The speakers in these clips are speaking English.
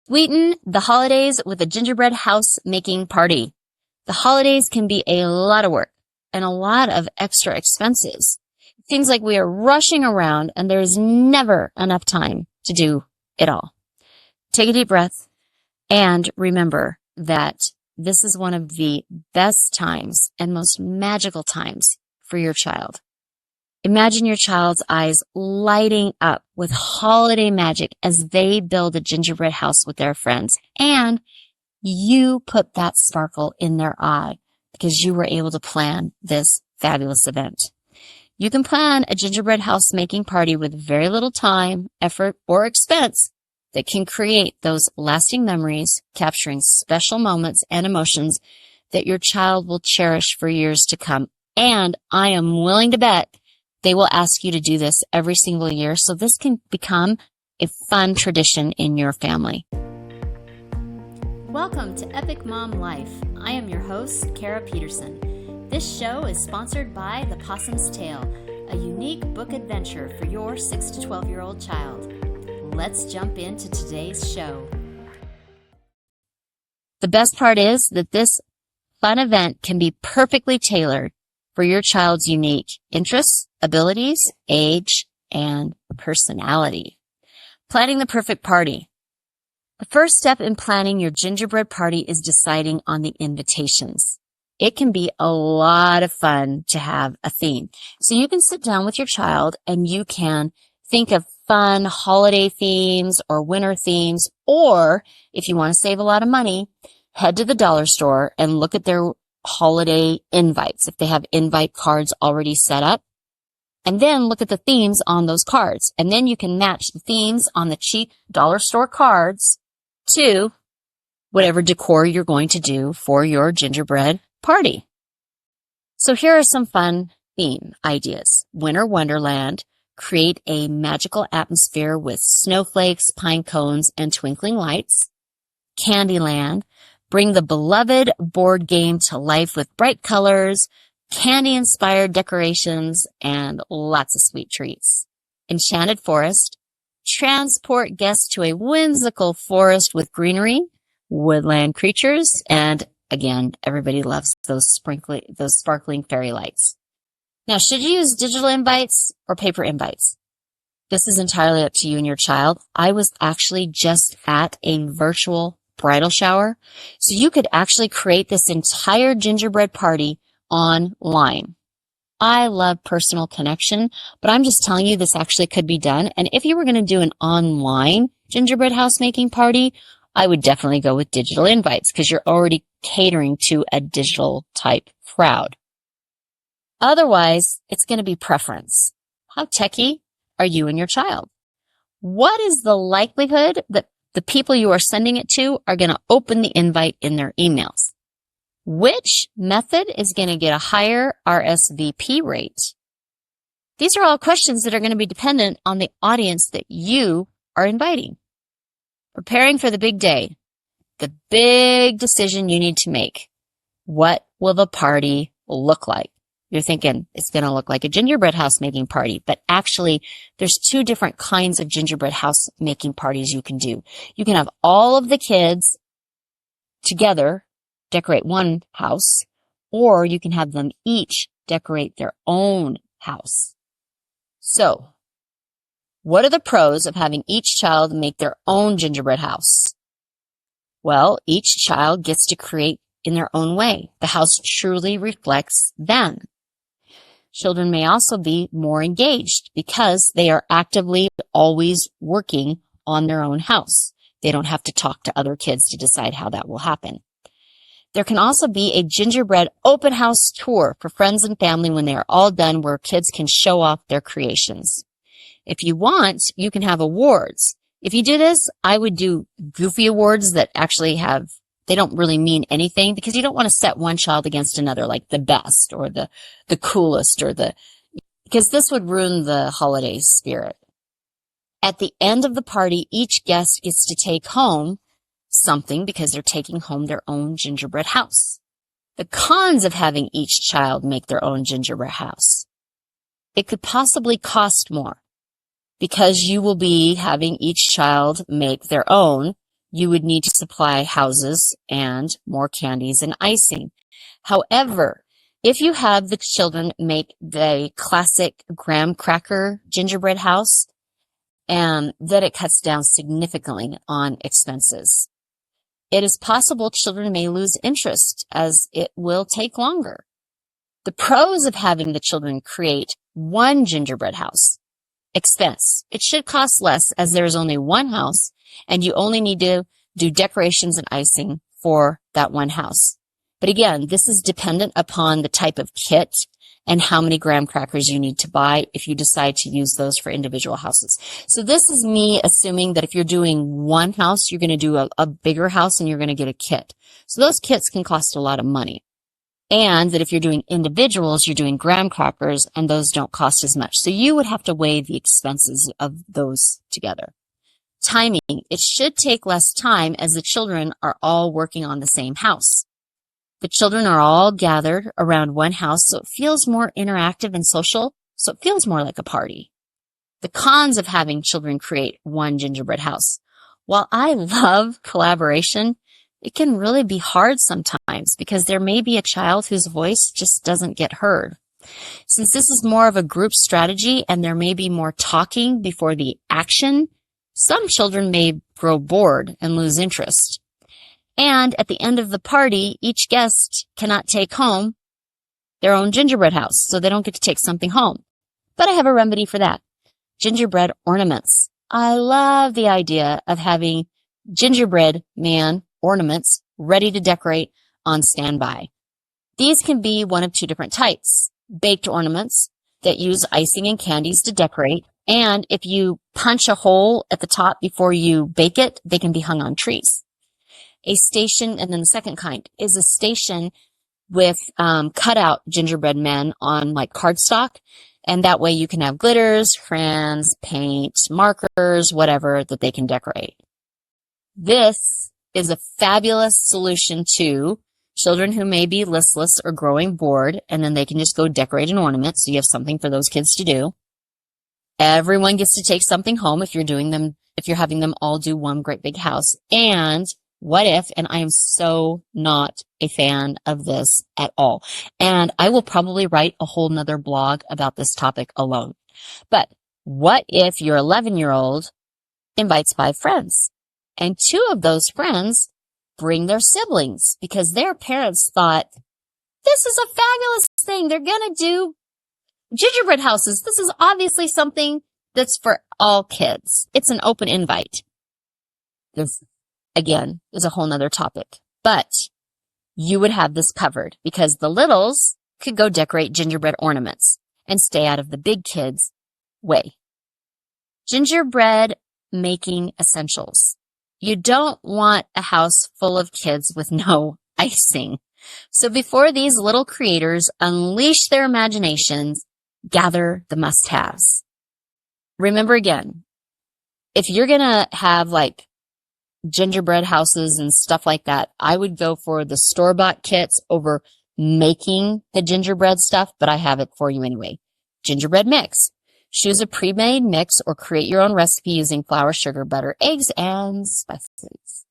Sweeten the holidays with a gingerbread house making party. The holidays can be a lot of work and a lot of extra expenses. Things like we are rushing around and there's never enough time to do it all. Take a deep breath and remember that this is one of the best times and most magical times for your child. Imagine your child's eyes lighting up with holiday magic as they build a gingerbread house with their friends. And you put that sparkle in their eye because you were able to plan this fabulous event. You can plan a gingerbread house making party with very little time, effort, or expense that can create those lasting memories, capturing special moments and emotions that your child will cherish for years to come. And I am willing to bet they will ask you to do this every single year, so this can become a fun tradition in your family. Welcome to Epic Mom Life. I am your host, Peterson. This show is sponsored by The Possum's Tale, a unique book adventure for your 6 to 12-year-old child. Let's jump into today's show. The best part is that this fun event can be perfectly tailored for your child's unique interests, abilities, age, and personality. Planning the perfect party. The first step in planning your gingerbread party is deciding on the invitations. It can be a lot of fun to have a theme. So you can sit down with your child and you can think of fun holiday themes or winter themes, or if you want to save a lot of money, head to the dollar store and look at their holiday invites, if they have invite cards already set up, and then look at the themes on those cards. And then you can match the themes on the cheap dollar store cards to whatever decor you're going to do for your gingerbread party. So here are some fun theme ideas. Winter Wonderland. Create a magical atmosphere with snowflakes, pine cones, and twinkling lights. Candyland. Bring the beloved board game to life with bright colors, candy-inspired decorations, and lots of sweet treats. Enchanted Forest. Transport guests to a whimsical forest with greenery, woodland creatures, and again, everybody loves those sparkling fairy lights. Now, should you use digital invites or paper invites? This is entirely up to you and your child. I was actually just at a virtual bridal shower, so you could actually create this entire gingerbread party online. I love personal connection, but I'm just telling you this actually could be done. And if you were going to do an online gingerbread house making party, I would definitely go with digital invites because you're already catering to a digital type crowd. Otherwise, it's going to be preference. How techie are you and your child? What is the likelihood that the people you are sending it to are going to open the invite in their emails? Which method is going to get a higher RSVP rate? These are all questions that are going to be dependent on the audience that you are inviting. Preparing for the big day. The big decision you need to make. What will the party look like? You're thinking it's going to look like a gingerbread house making party, but actually there's two different kinds of gingerbread house making parties you can do. You can have all of the kids together decorate one house, or you can have them each decorate their own house. So, what are the pros of having each child make their own gingerbread house? Well, each child gets to create in their own way. The house truly reflects them. Children may also be more engaged because they are actively always working on their own house. They don't have to talk to other kids to decide how that will happen. There can also be a gingerbread open house tour for friends and family when they are all done, where kids can show off their creations. If you want, you can have awards. If you do this, I would do goofy awards that actually they don't really mean anything, because you don't want to set one child against another, like the best or the coolest because this would ruin the holiday spirit. At the end of the party, each guest gets to take home something because they're taking home their own gingerbread house. The cons of having each child make their own gingerbread house. It could possibly cost more because you will be having each child make their own. you would need to supply houses and more candies and icing. However, if you have the children make the classic graham cracker gingerbread house, then it cuts down significantly on expenses. It is possible children may lose interest as it will take longer. The pros of having the children create one gingerbread house: expense. It should cost less as there is only one house and you only need to do decorations and icing for that one house. But again, this is dependent upon the type of kit and how many graham crackers you need to buy if you decide to use those for individual houses. So this is me assuming that if you're doing one house, you're going to do a bigger house and you're going to get a kit. So those kits can cost a lot of money. And that if you're doing individuals, you're doing graham crackers and those don't cost as much. So you would have to weigh the expenses of those together. Timing. It should take less time as the children are all working on the same house. The children are all gathered around one house, so it feels more interactive and social, so it feels more like a party. The cons of having children create one gingerbread house. While I love collaboration, it can really be hard sometimes because there may be a child whose voice just doesn't get heard. Since this is more of a group strategy and there may be more talking before the action, some children may grow bored and lose interest. And at the end of the party, each guest cannot take home their own gingerbread house, so they don't get to take something home. But I have a remedy for that. Gingerbread ornaments. I love the idea of having gingerbread man ornaments ready to decorate on standby. These can be one of two different types. Baked ornaments that use icing and candies to decorate, and if you punch a hole at the top before you bake it, they can be hung on trees. A station, and then the second kind is a station with cutout gingerbread men on like cardstock, and that way you can have glitters, crayons, paint, markers, whatever that they can decorate. This is a fabulous solution to children who may be listless or growing bored, and then they can just go decorate an ornament, so you have something for those kids to do. Everyone gets to take something home if you're having them all do one great big house. And what if, and I am so not a fan of this at all, and I will probably write a whole nother blog about this topic alone. But what if your 11-year-old invites 5 friends, and 2 of those friends bring their siblings because their parents thought, this is a fabulous thing. They're going to do gingerbread houses. This is obviously something that's for all kids. It's an open invite. This, again, is a whole nother topic, but you would have this covered because the littles could go decorate gingerbread ornaments and stay out of the big kids' way. Gingerbread making essentials. You don't want a house full of kids with no icing. So before these little creators unleash their imaginations, gather the must-haves. Remember again, if you're going to have like gingerbread houses and stuff like that, I would go for the store-bought kits over making the gingerbread stuff, but I have it for you anyway. Gingerbread mix. Choose a pre-made mix or create your own recipe using flour, sugar, butter, eggs, and spices.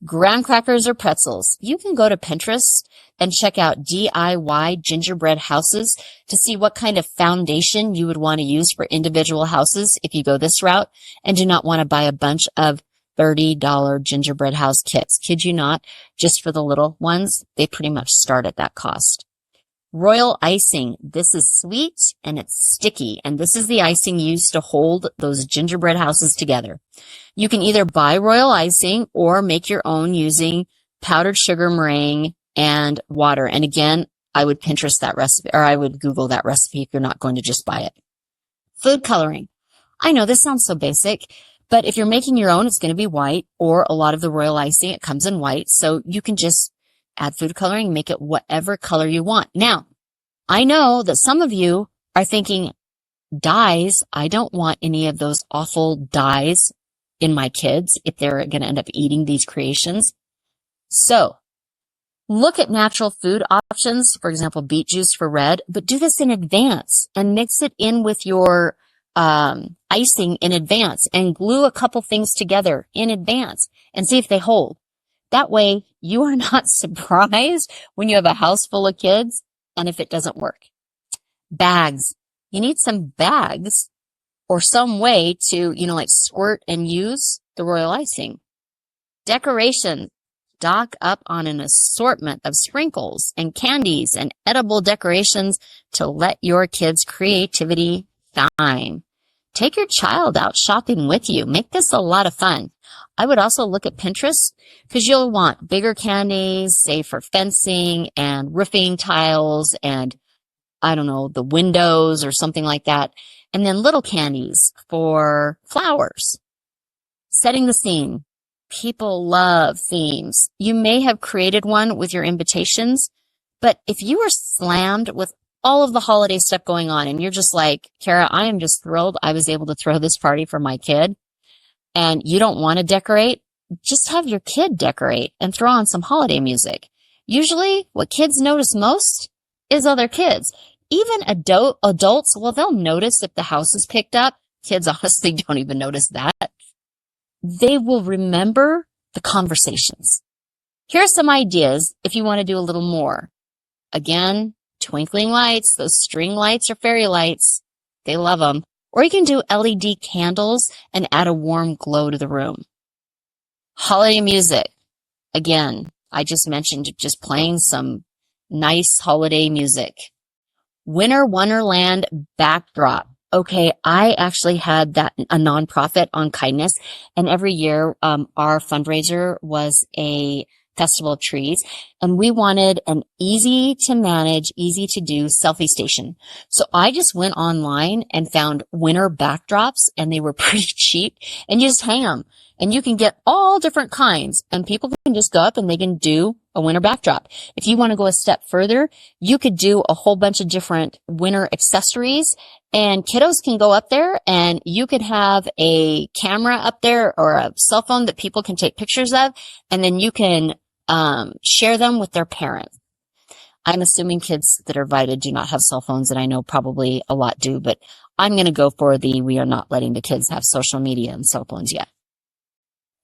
Graham crackers or pretzels. You can go to Pinterest and check out DIY gingerbread houses to see what kind of foundation you would want to use for individual houses if you go this route and do not want to buy a bunch of $30 gingerbread house kits. Kid you not, just for the little ones, they pretty much start at that cost. Royal icing. This is sweet and it's sticky, and this is the icing used to hold those gingerbread houses together. You can either buy royal icing or make your own using powdered sugar, meringue, and water. And again, I would Pinterest that recipe, or I would Google that recipe if you're not going to just buy it. Food coloring. I know this sounds so basic, but if you're making your own, it's going to be white, or a lot of the royal icing, it comes in white. So you can just add food coloring, make it whatever color you want. Now, I know that some of you are thinking, dyes, I don't want any of those awful dyes in my kids if they're going to end up eating these creations. So, look at natural food options, for example, beet juice for red, but do this in advance and mix it in with your icing in advance and glue a couple things together in advance and see if they hold. That way you are not surprised when you have a house full of kids and if it doesn't work. Bags. You need some bags or some way to, like squirt and use the royal icing. Decoration. Stock up on an assortment of sprinkles and candies and edible decorations to let your kids' creativity shine. Take your child out shopping with you. Make this a lot of fun. I would also look at Pinterest because you'll want bigger candies, say for fencing and roofing tiles and the windows or something like that. And then little candies for flowers. Setting the scene. People love themes. You may have created one with your invitations, but if you are slammed with all of the holiday stuff going on and you're just like, Kara, I am just thrilled I was able to throw this party for my kid, and you don't want to decorate, just have your kid decorate and throw on some holiday music. Usually what kids notice most is other kids. Even adults, well, they'll notice if the house is picked up. Kids honestly don't even notice that. They will remember the conversations. Here are some ideas if you want to do a little more. Again, twinkling lights, those string lights or fairy lights, they love them. Or you can do LED candles and add a warm glow to the room. Holiday music. Again, I just mentioned just playing some nice holiday music. Winter Wonderland backdrop. Okay, I actually had a nonprofit on kindness, and every year our fundraiser was a festival of trees, and we wanted an easy to manage, easy to do selfie station. So I just went online and found winter backdrops, and they were pretty cheap, and you just hang them, and you can get all different kinds, and people can just go up and they can do a winter backdrop. If you want to go a step further, you could do a whole bunch of different winter accessories, and kiddos can go up there and you could have a camera up there or a cell phone that people can take pictures of, and then you can share them with their parents. I'm assuming kids that are invited do not have cell phones, and I know probably a lot do, but I'm going to go for we are not letting the kids have social media and cell phones yet.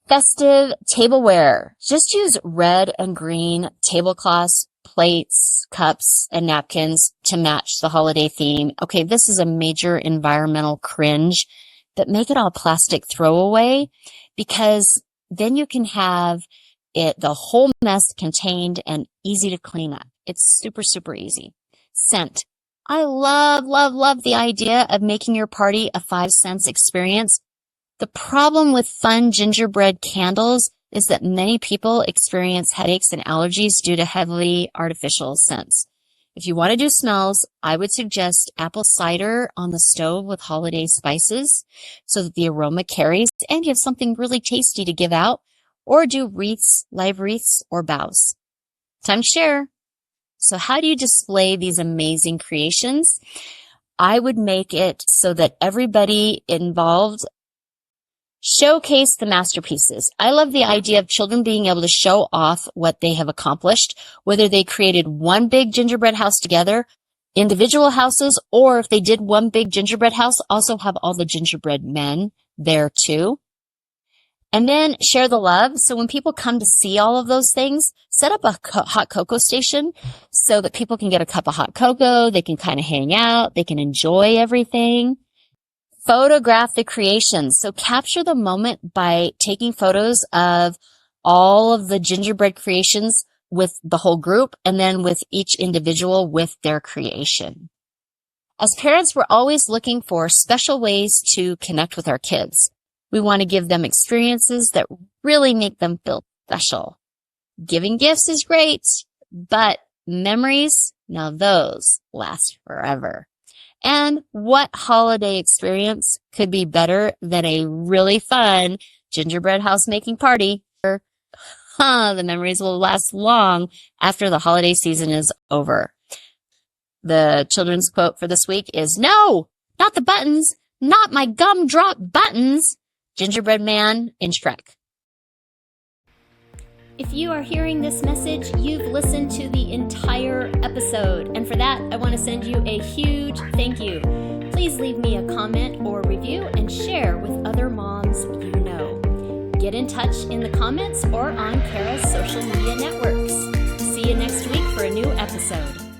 Festive tableware. Just use red and green tablecloths, plates, cups, and napkins to match the holiday theme. Okay, this is a major environmental cringe, but make it all plastic throwaway, because then you can have the whole mess contained and easy to clean up. It's super, super easy. Scent. I love, love, love the idea of making your party a 5-sense experience. The problem with fun gingerbread candles is that many people experience headaches and allergies due to heavily artificial scents. If you want to do smells, I would suggest apple cider on the stove with holiday spices so that the aroma carries and you have something really tasty to give out, or do wreaths, live wreaths, or boughs. Time to share. So how do you display these amazing creations? I would make it so that everybody involved showcase the masterpieces. I love the idea of children being able to show off what they have accomplished, whether they created one big gingerbread house together, individual houses, or if they did one big gingerbread house, also have all the gingerbread men there too. And then share the love. So when people come to see all of those things, set up a hot cocoa station so that people can get a cup of hot cocoa. They can kind of hang out. They can enjoy everything. Photograph the creations. So capture the moment by taking photos of all of the gingerbread creations with the whole group, and then with each individual with their creation. As parents, we're always looking for special ways to connect with our kids. We want to give them experiences that really make them feel special. Giving gifts is great, but memories, now those last forever. And what holiday experience could be better than a really fun gingerbread house making party? The memories will last long after the holiday season is over. The children's quote for this week is, "No, not the buttons, not my gumdrop buttons." Gingerbread Man in Shrek. If you are hearing this message, you've listened to the entire episode. And for that, I want to send you a huge thank you. Please please leave me a comment or review and share with other moms you know. Get in touch in the comments or on Kara's social media networks. See you next week for a new episode.